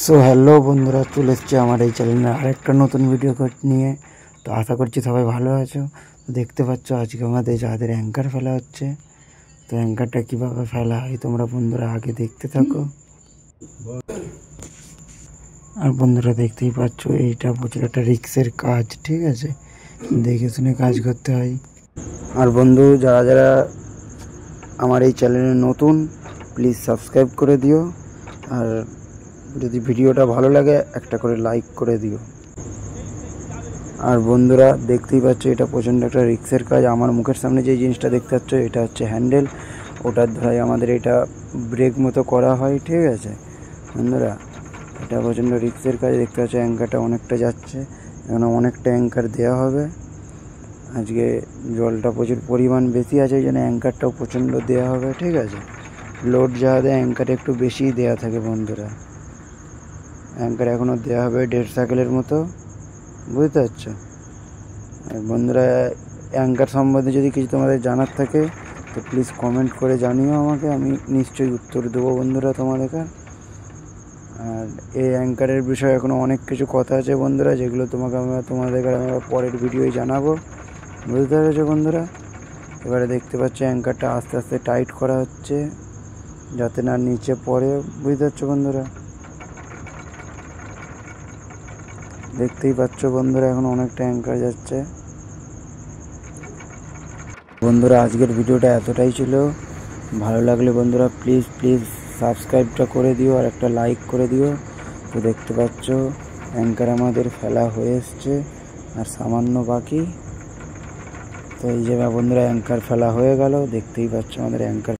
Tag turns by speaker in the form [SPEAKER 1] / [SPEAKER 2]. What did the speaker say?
[SPEAKER 1] So hello বন্ধুরা, চলে এসেছি আমার এই চ্যানেলে আরেকটা নতুন ভিডিও নিয়ে। তো আশা করছি সবাই ভালো আছো। দেখতে পাচ্ছ আজকে আমাদের যাদের অ্যাঙ্কার ফেলা হচ্ছে, তো অ্যাঙ্কারটা কীভাবে ফেলা হয় তোমরা বন্ধুরা আগে দেখতে থাকো। আর বন্ধুরা দেখতেই পাচ্ছ এইটা প্রচুর একটা রিস্কের কাজ, ঠিক আছে, দেখে শুনে কাজ করতে হয়। আর বন্ধু যারা যারা আমার এই চ্যানেলে নতুন, প্লিজ সাবস্ক্রাইব করে দিও। আর যদি ভিডিওটা ভালো লাগে একটা করে লাইক করে দিও। আর বন্ধুরা দেখতেই পাচ্ছ এটা প্রচণ্ড একটা রিস্কের কাজ। আমার মুখের সামনে যে জিনিসটা দেখতে পাচ্ছ এটা হচ্ছে হ্যান্ডেল, ওটার দ্বারাই আমাদের এটা ব্রেক মতো করা হয়, ঠিক আছে বন্ধুরা। এটা প্রচণ্ড রিস্কের কাজ। দেখতে পাচ্ছ অ্যাঙ্কারটা অনেকটা যাচ্ছে, এখানে অনেকটা অ্যাঙ্কার দেওয়া হবে। আজকে জলটা প্রচুর পরিমাণ বেশি আছে, এই জন্য অ্যাঙ্কারটাও প্রচণ্ড দেওয়া হবে, ঠিক আছে। লোড যা দেয় অ্যাঙ্কারে একটু বেশিই দেওয়া থাকে বন্ধুরা। অ্যাঙ্কার এখনও দেওয়া হবে 1.5 সাইকেলের মতো, বুঝতে পারছো। আর বন্ধুরা অ্যাঙ্কার সম্বন্ধে যদি কিছু তোমাদের জানার থাকে তো প্লিজ কমেন্ট করে জানিও আমাকে, আমি নিশ্চয়ই উত্তর দেবো বন্ধুরা তোমাদেরকে। আর এই অ্যাঙ্কারের বিষয়ে এখনও অনেক কিছু কথা আছে বন্ধুরা, যেগুলো তোমাদেরকে আমি পরের ভিডিওয় জানাবো, বুঝতে পেরেছো বন্ধুরা। এবারে দেখতে পাচ্ছ অ্যাঙ্কারটা আস্তে আস্তে টাইট করা হচ্ছে যাতে না নিচে পড়ে, বুঝতে পারছো বন্ধুরা। দেখতেই পাচ্ছ বন্ধুরা এখন অনেকটা অ্যাঙ্কার যাচ্ছে। বন্ধুরা আজকের ভিডিওটা এতটাই ছিল। ভালো লাগলে বন্ধুরা প্লিজ সাবস্ক্রাইবটা করে দিও আর একটা লাইক করে দিও। তো দেখতে পাচ্ছ অ্যাঙ্কার আমাদের ফেলা হয়ে এসছে আর সামান্য বাকি। তো এই যে বন্ধুরা অ্যাঙ্কার ফেলা হয়ে গেল, দেখতেই পাচ্ছ আমাদের অ্যাঙ্কার